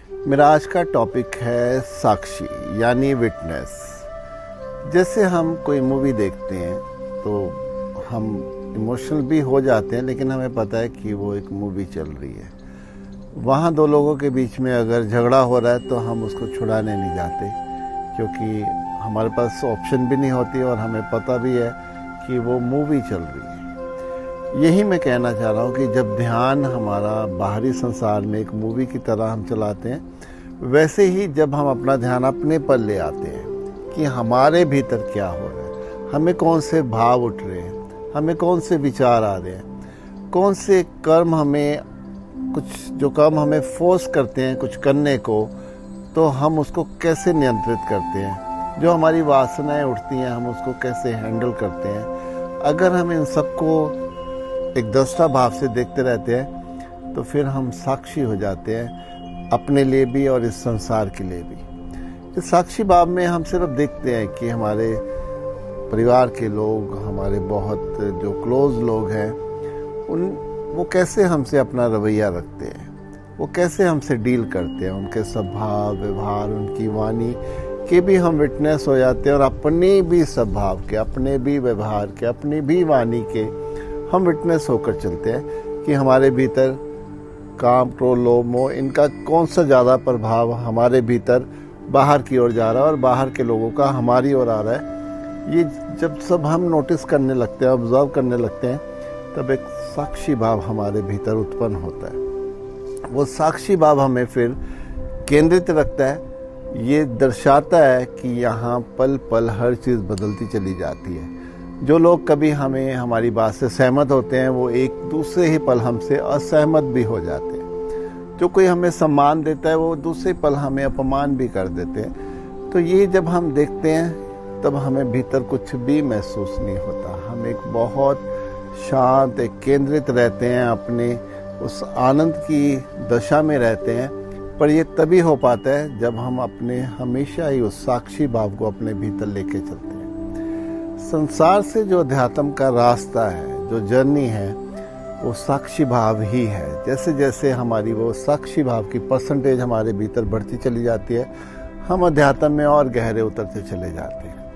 मेरा आज का टॉपिक है साक्षी यानी विटनेस। जैसे हम कोई मूवी देखते हैं तो हम इमोशनल भी हो जाते हैं, लेकिन हमें पता है कि वो एक मूवी चल रही है। वहाँ दो लोगों के बीच में अगर झगड़ा हो रहा है तो हम उसको छुड़ाने नहीं जाते, क्योंकि हमारे पास ऑप्शन भी नहीं होती और हमें पता भी है कि वो मूवी चल रही है। यही मैं कहना चाह रहा हूँ कि जब ध्यान हमारा बाहरी संसार में एक मूवी की तरह हम चलाते हैं, वैसे ही जब हम अपना ध्यान अपने पर ले आते हैं कि हमारे भीतर क्या हो रहा है, हमें कौन से भाव उठ रहे हैं, हमें कौन से विचार आ रहे हैं, कौन से कर्म हमें जो कर्म हमें फोर्स करते हैं कुछ करने को, तो हम उसको कैसे नियंत्रित करते हैं, जो हमारी वासनाएं उठती हैं हम उसको कैसे हैंडल करते हैं। अगर हम इन सबको एक दृष्टा भाव से देखते रहते हैं तो फिर हम साक्षी हो जाते हैं, अपने लिए भी और इस संसार के लिए भी। इस साक्षी भाव में हम सिर्फ देखते हैं कि हमारे परिवार के लोग, हमारे बहुत जो क्लोज लोग हैं, वो कैसे हमसे अपना रवैया रखते हैं, वो कैसे हमसे डील करते हैं, उनके स्वभाव व्यवहार, उनकी वाणी के भी हम विटनेस हो जाते हैं और अपने भी स्वभाव के, अपने भी व्यवहार के, अपनी भी वाणी के हम विटनेस होकर चलते हैं कि हमारे भीतर काम, क्रोध, लोभ, मोह, इनका कौन सा ज़्यादा प्रभाव हमारे भीतर बाहर की ओर जा रहा है और बाहर के लोगों का हमारी ओर आ रहा है। ये जब सब हम नोटिस करने लगते हैं, ऑब्जर्व करने लगते हैं, तब एक साक्षी भाव हमारे भीतर उत्पन्न होता है। वो साक्षी भाव हमें फिर केंद्रित रखता है। ये दर्शाता है कि यहाँ पल पल हर चीज़ बदलती चली जाती है। जो लोग कभी हमें हमारी बात से सहमत होते हैं, वो एक दूसरे ही पल हमसे असहमत भी हो जाते हैं। जो कोई हमें सम्मान देता है, वो दूसरे पल हमें अपमान भी कर देते हैं। तो ये जब हम देखते हैं तब हमें भीतर कुछ भी महसूस नहीं होता। हम एक बहुत शांत, एक केंद्रित रहते हैं, अपने उस आनंद की दशा में रहते हैं। पर ये तभी हो पाता है जब हम अपने हमेशा ही उस साक्षी भाव को अपने भीतर लेके चलते हैं। संसार से जो अध्यात्म का रास्ता है, जो जर्नी है, वो साक्षी भाव ही है। जैसे जैसे हमारी वो साक्षी भाव की परसेंटेज हमारे भीतर बढ़ती चली जाती है, हम अध्यात्म में और गहरे उतरते चले जाते हैं।